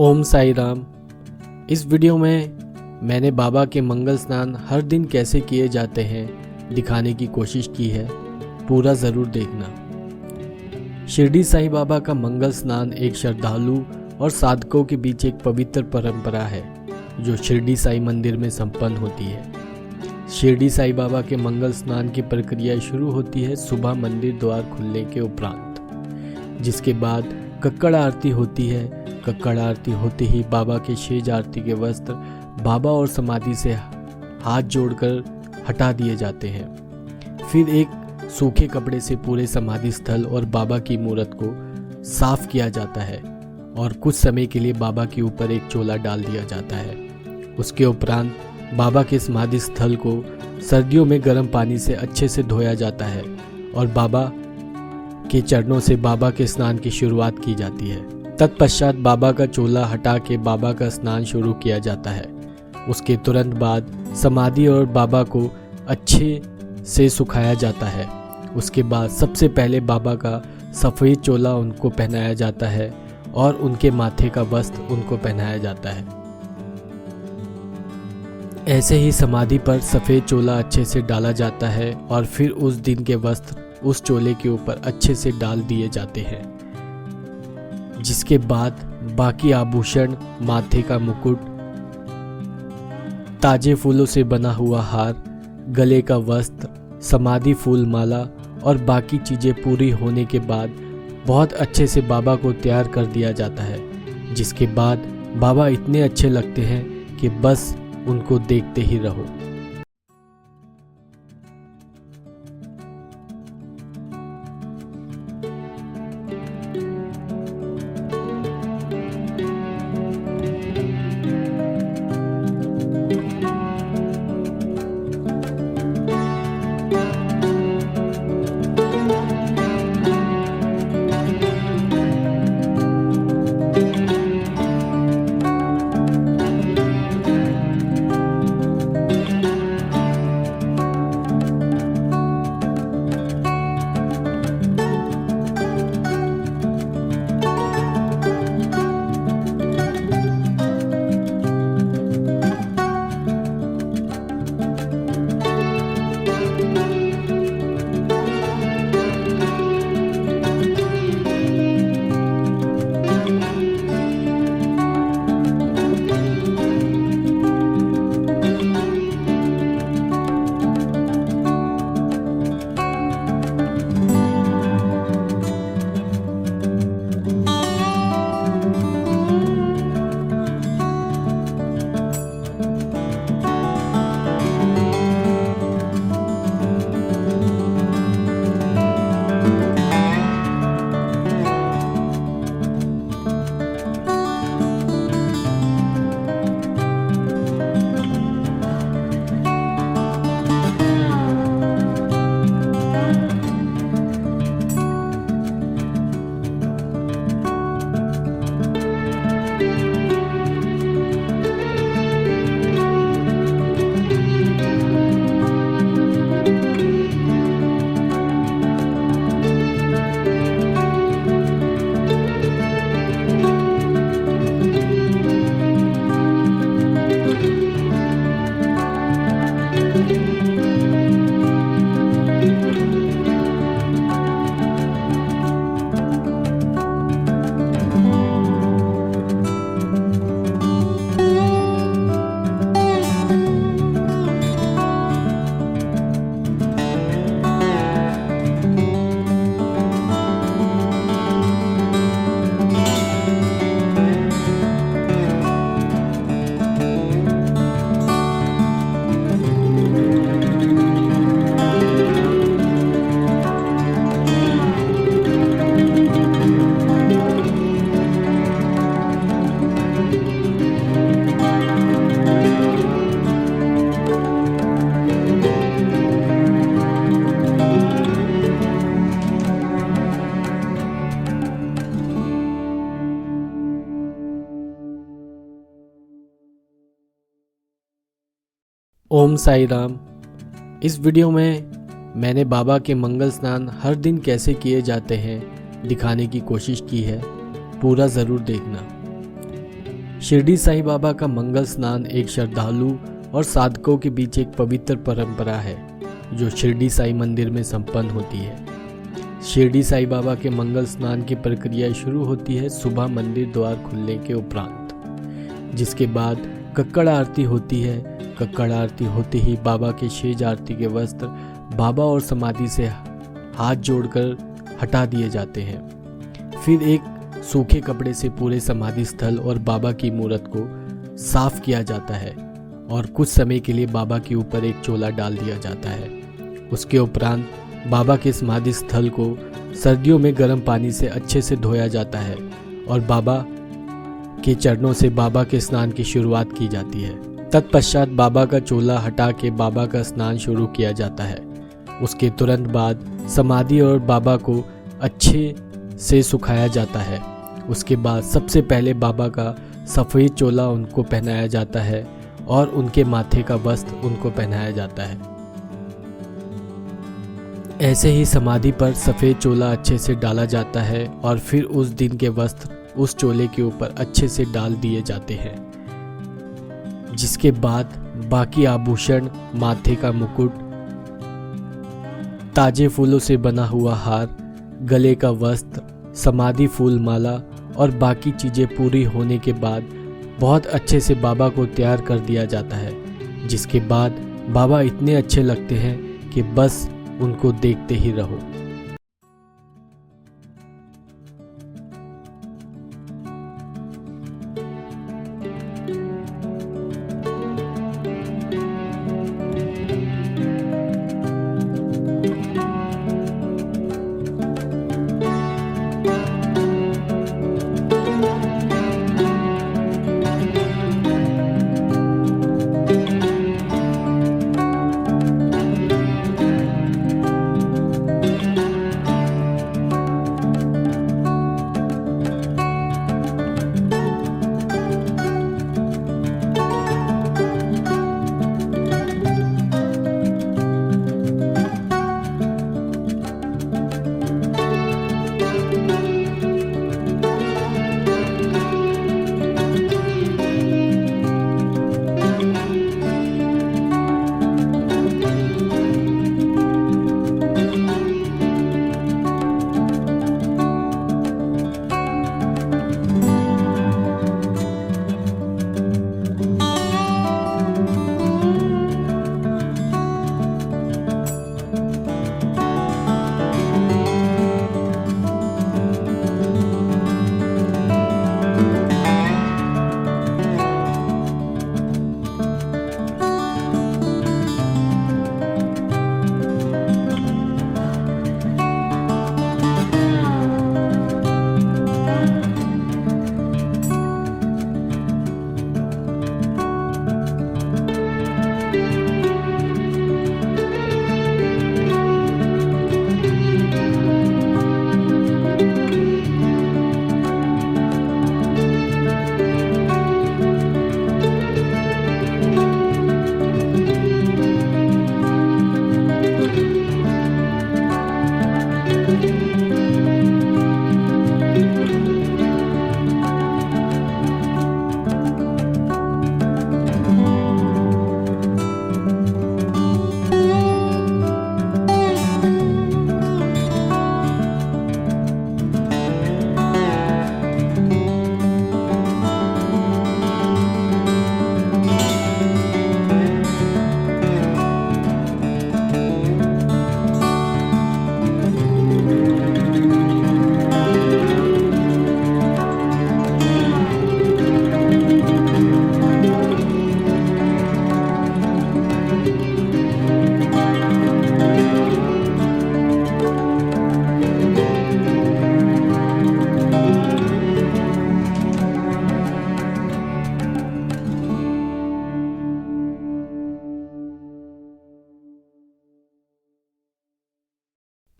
ओम साई राम। इस वीडियो में मैंने बाबा के मंगल स्नान हर दिन कैसे किए जाते हैं दिखाने की कोशिश की है, पूरा ज़रूर देखना। शिरडी साईं बाबा का मंगल स्नान एक श्रद्धालु और साधकों के बीच एक पवित्र परंपरा है जो शिरडी साई मंदिर में संपन्न होती है। शिरडी साईं बाबा के मंगल स्नान की प्रक्रिया शुरू होती है सुबह मंदिर द्वार खुलने के उपरांत, जिसके बाद कक्कड़ आरती होती है। कक्कड़ आरती होते ही बाबा के शेज आरती के वस्त्र बाबा और समाधि से हाथ जोड़कर हटा दिए जाते हैं। फिर एक सूखे कपड़े से पूरे समाधि स्थल और बाबा की मूर्त को साफ किया जाता है और कुछ समय के लिए बाबा के ऊपर एक चोला डाल दिया जाता है। उसके उपरांत बाबा के समाधि स्थल को सर्दियों में गर्म पानी से अच्छे से धोया जाता है और बाबा के चरणों से बाबा के स्नान की शुरुआत की जाती है। तत्पश्चात बाबा का चोला हटा के बाबा का स्नान शुरू किया जाता है। उसके तुरंत बाद समाधि और बाबा को अच्छे से सुखाया जाता है। उसके बाद सबसे पहले बाबा का सफ़ेद चोला उनको पहनाया जाता है और उनके माथे का वस्त्र उनको पहनाया जाता है। ऐसे ही समाधि पर सफ़ेद चोला अच्छे से डाला जाता है और फिर उस दिन के वस्त्र उस चोले के ऊपर अच्छे से डाल दिए जाते हैं, जिसके बाद बाकी आभूषण, माथे का मुकुट, ताजे फूलों से बना हुआ हार, गले का वस्त्र, समाधि फूल माला और बाकी चीज़ें पूरी होने के बाद बहुत अच्छे से बाबा को तैयार कर दिया जाता है, जिसके बाद बाबा इतने अच्छे लगते हैं कि बस उनको देखते ही रहो। ओम साई राम। इस वीडियो में मैंने बाबा के मंगल स्नान हर दिन कैसे किए जाते हैं दिखाने की कोशिश की है, पूरा ज़रूर देखना। शिरडी साईं बाबा का मंगल स्नान एक श्रद्धालु और साधकों के बीच एक पवित्र परंपरा है जो शिरडी साईं मंदिर में संपन्न होती है। शिरडी साईं बाबा के मंगल स्नान की प्रक्रिया शुरू होती है सुबह मंदिर द्वार खुलने के उपरांत, जिसके बाद कक्कड़ आरती होती है। कक्कड़ आरती होते ही बाबा के शेष आरती के वस्त्र बाबा और समाधि से हाथ जोड़कर हटा दिए जाते हैं। फिर एक सूखे कपड़े से पूरे समाधि स्थल और बाबा की मूर्त को साफ किया जाता है और कुछ समय के लिए बाबा के ऊपर एक चोला डाल दिया जाता है। उसके उपरांत बाबा के समाधि स्थल को सर्दियों में गर्म पानी से अच्छे से धोया जाता है और बाबा के चरणों से बाबा के स्नान की शुरुआत की जाती है। तत्पश्चात बाबा का चोला हटा के बाबा का स्नान शुरू किया जाता है। उसके तुरंत बाद समाधि और बाबा को अच्छे से सुखाया जाता है। उसके बाद सबसे पहले बाबा का सफ़ेद चोला उनको पहनाया जाता है और उनके माथे का वस्त्र उनको पहनाया जाता है। ऐसे ही समाधि पर सफ़ेद चोला अच्छे से डाला जाता है और फिर उस दिन के वस्त्र उस चोले के ऊपर अच्छे से डाल दिए जाते हैं, जिसके बाद बाकी आभूषण, माथे का मुकुट, ताजे फूलों से बना हुआ हार, गले का वस्त्र, समाधि फूल माला और बाकी चीज़ें पूरी होने के बाद बहुत अच्छे से बाबा को तैयार कर दिया जाता है, जिसके बाद बाबा इतने अच्छे लगते हैं कि बस उनको देखते ही रहो।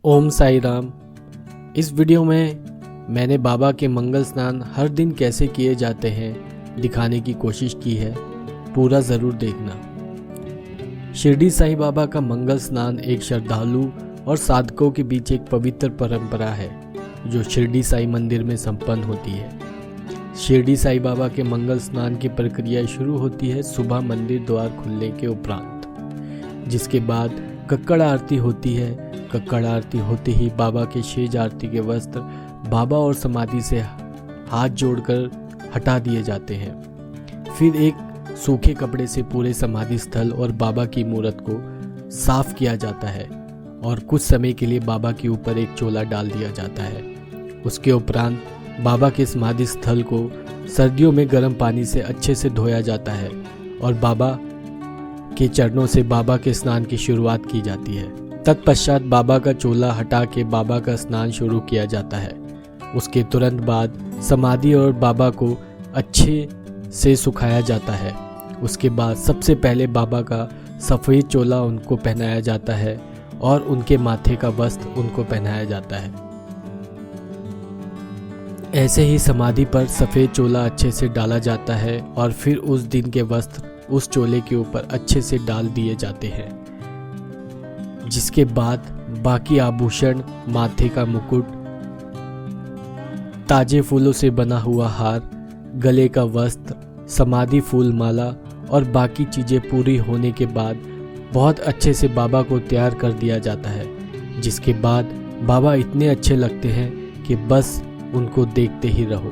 ओम साई राम। इस वीडियो में मैंने बाबा के मंगल स्नान हर दिन कैसे किए जाते हैं दिखाने की कोशिश की है, पूरा ज़रूर देखना। शिरडी साईं बाबा का मंगल स्नान एक श्रद्धालु और साधकों के बीच एक पवित्र परंपरा है जो शिरडी साईं मंदिर में संपन्न होती है। शिरडी साईं बाबा के मंगल स्नान की प्रक्रिया शुरू होती है सुबह मंदिर द्वार खुलने के उपरांत, जिसके बाद कक्कड़ आरती होती है। कक्कड़ आरती होते ही बाबा के शेष आरती के वस्त्र बाबा और समाधि से हाथ जोड़कर हटा दिए जाते हैं। फिर एक सूखे कपड़े से पूरे समाधि स्थल और बाबा की मूर्त को साफ किया जाता है और कुछ समय के लिए बाबा के ऊपर एक चोला डाल दिया जाता है। उसके उपरांत बाबा के समाधि स्थल को सर्दियों में गर्म पानी से अच्छे से धोया जाता है और बाबा के चरणों से बाबा के स्नान की शुरुआत की जाती है। तत्पश्चात बाबा का चोला हटा के बाबा का स्नान शुरू किया जाता है। उसके तुरंत बाद समाधि और बाबा को अच्छे से सुखाया जाता है। उसके बाद सबसे पहले बाबा का सफ़ेद चोला उनको पहनाया जाता है और उनके माथे का वस्त्र उनको पहनाया जाता है। ऐसे ही समाधि पर सफ़ेद चोला अच्छे से डाला जाता है और फिर उस दिन के वस्त्र उस चोले के ऊपर अच्छे से डाल दिए जाते हैं, जिसके बाद बाकी आभूषण, माथे का मुकुट, ताजे फूलों से बना हुआ हार, गले का वस्त्र, समाधि फूल माला और बाकी चीज़ें पूरी होने के बाद बहुत अच्छे से बाबा को तैयार कर दिया जाता है, जिसके बाद बाबा इतने अच्छे लगते हैं कि बस उनको देखते ही रहो।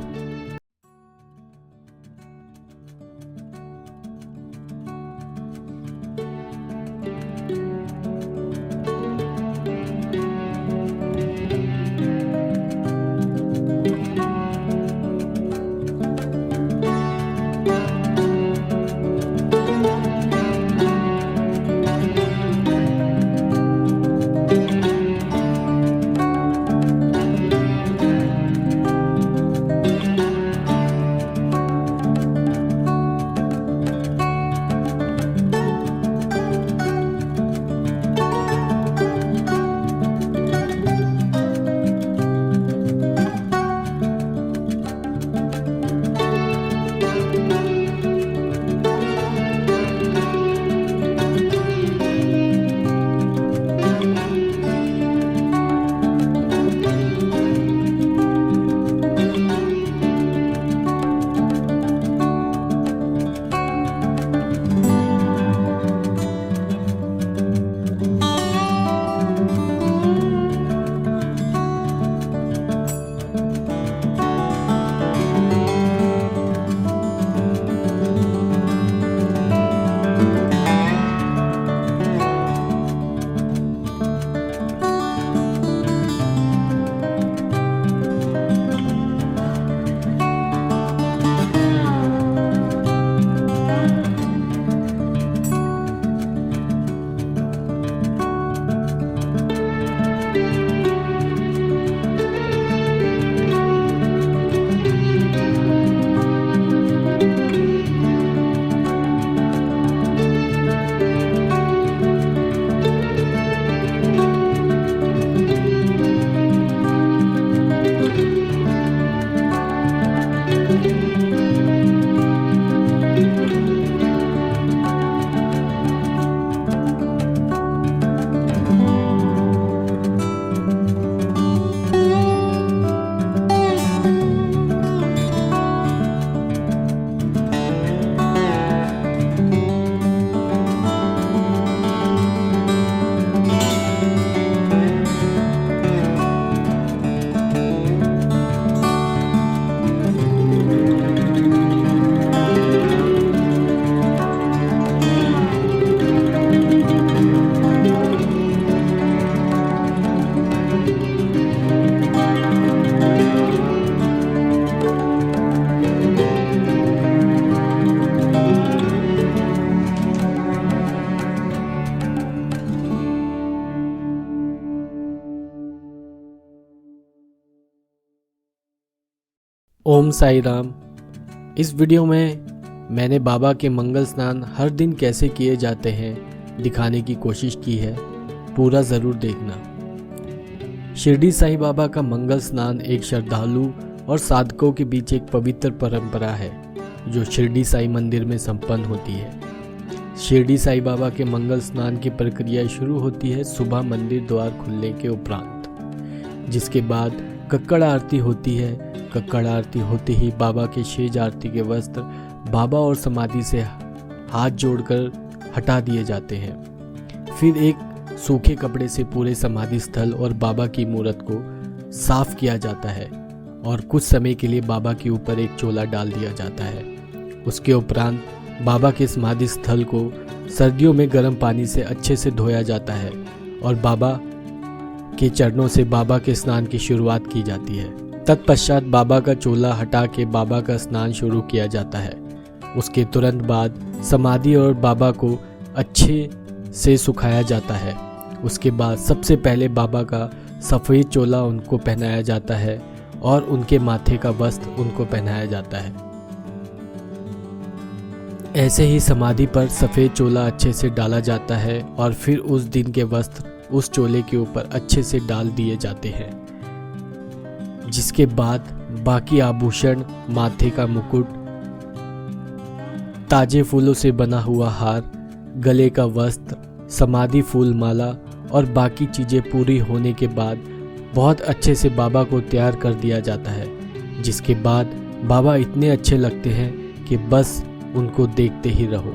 ओम साई राम। इस वीडियो में मैंने बाबा के मंगल स्नान हर दिन कैसे किए जाते हैं दिखाने की कोशिश की है, पूरा ज़रूर देखना। शिरडी साईं बाबा का मंगल स्नान एक श्रद्धालु और साधकों के बीच एक पवित्र परंपरा है जो शिरडी साई मंदिर में संपन्न होती है। शिरडी साईं बाबा के मंगल स्नान की प्रक्रिया शुरू होती है सुबह मंदिर द्वार खुलने के उपरांत, जिसके बाद कक्कड़ आरती होती है। कक्कड़ आरती होते ही बाबा के शेज आरती के वस्त्र बाबा और समाधि से हाथ जोड़कर हटा दिए जाते हैं। फिर एक सूखे कपड़े से पूरे समाधि स्थल और बाबा की मूर्त को साफ किया जाता है और कुछ समय के लिए बाबा के ऊपर एक चोला डाल दिया जाता है। उसके उपरांत बाबा के समाधि स्थल को सर्दियों में गर्म पानी से अच्छे से धोया जाता है और बाबा के चरणों से बाबा के स्नान की शुरुआत की जाती है। तत्पश्चात बाबा का चोला हटा के बाबा का स्नान शुरू किया जाता है। उसके तुरंत बाद समाधि और बाबा को अच्छे से सुखाया जाता है। उसके बाद सबसे पहले बाबा का सफ़ेद चोला उनको पहनाया जाता है और उनके माथे का वस्त्र उनको पहनाया जाता है। ऐसे ही समाधि पर सफ़ेद चोला अच्छे से डाला जाता है और फिर उस दिन के वस्त्र उस चोले के ऊपर अच्छे से डाल दिए जाते हैं, जिसके बाद बाकी आभूषण, माथे का मुकुट, ताजे फूलों से बना हुआ हार, गले का वस्त्र, समाधि फूल माला और बाकी चीज़ें पूरी होने के बाद बहुत अच्छे से बाबा को तैयार कर दिया जाता है, जिसके बाद बाबा इतने अच्छे लगते हैं कि बस उनको देखते ही रहो।